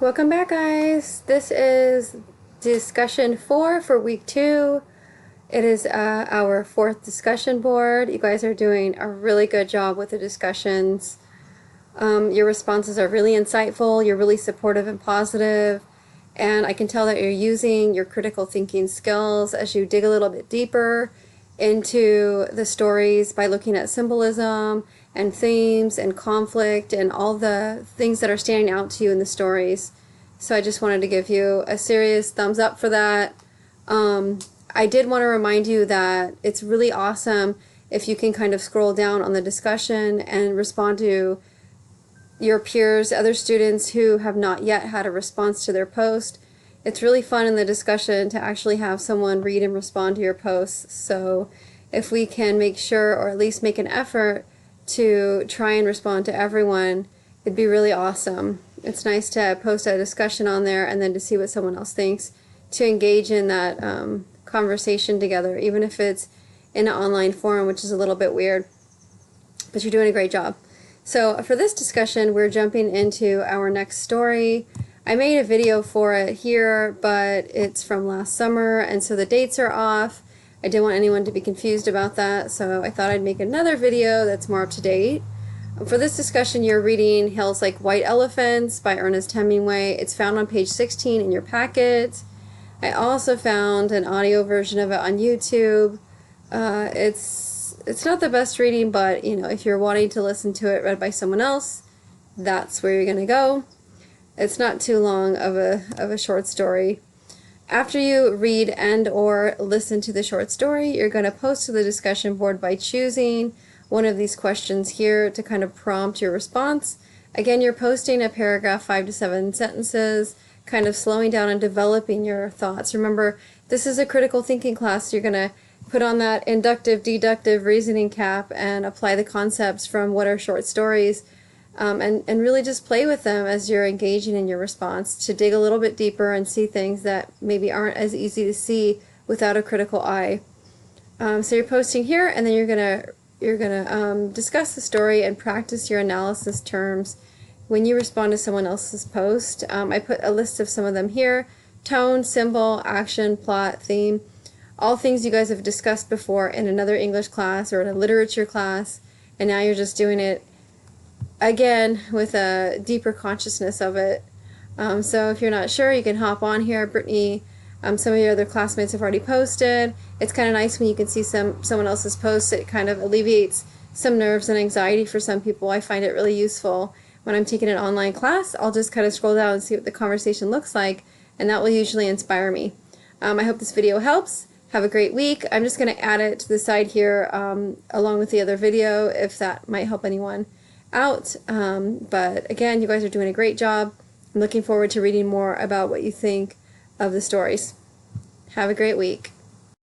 Welcome back, guys. This is discussion 4 for week 2. It is our 4th discussion board. You guys are doing a really good job with the discussions. Your responses are really insightful. You're really supportive and positive. And I can tell that you're using your critical thinking skills as you dig a little bit deeper into the stories by looking at symbolism and themes and conflict and all the things that are standing out to you in the stories. So I just wanted to give you a serious thumbs up for that. I did want to remind you that it's really awesome if you can kind of scroll down on the discussion and respond to your peers, other students who have not yet had a response to their post. It's really fun in the discussion to actually have someone read and respond to your posts. So if we can make sure, or at least make an effort to try and respond to everyone, it'd be really awesome. It's nice to post a discussion on there and then to see what someone else thinks, to engage in that conversation together, even if it's in an online forum, which is a little bit weird. But you're doing a great job. So for this discussion, we're jumping into our next story. I made a video for it here, but it's from last summer, and so the dates are off. I didn't want anyone to be confused about that, so I thought I'd make another video that's more up to date. For this discussion, you're reading Hills Like White Elephants by Ernest Hemingway. It's found on page 16 in your packet. I also found an audio version of it on YouTube. It's not the best reading, but you know, if you're wanting to listen to it read by someone else, that's where you're gonna go. It's not too long of a short story. After you read and or listen to the short story, you're going to post to the discussion board by choosing one of these questions here to kind of prompt your response. Again, you're posting a paragraph, 5 to 7 sentences, kind of slowing down and developing your thoughts. Remember, this is a critical thinking class. So you're going to put on that inductive, deductive reasoning cap and apply the concepts from what are short stories. And really just play with them as you're engaging in your response to dig a little bit deeper and see things that maybe aren't as easy to see without a critical eye. So you're posting here, and then you're gonna discuss the story and practice your analysis terms when you respond to someone else's post. I put a list of some of them here: tone, symbol, action, plot, theme, all things you guys have discussed before in another English class or in a literature class, and now you're just doing it again with a deeper consciousness of it. So if you're not sure, you can hop on here. Brittany, some of your other classmates have already posted. It's kind of nice when you can see someone else's posts. It kind of alleviates some nerves and anxiety for some people. I find it really useful when I'm taking an online class. I'll just kind of scroll down and see what the conversation looks like, and that will usually inspire me. I hope this video helps. Have a great week. I'm just going to add it to the side here along with the other video if that might help anyone out. But again, you guys are doing a great job. I'm looking forward to reading more about what you think of the stories. Have a great week.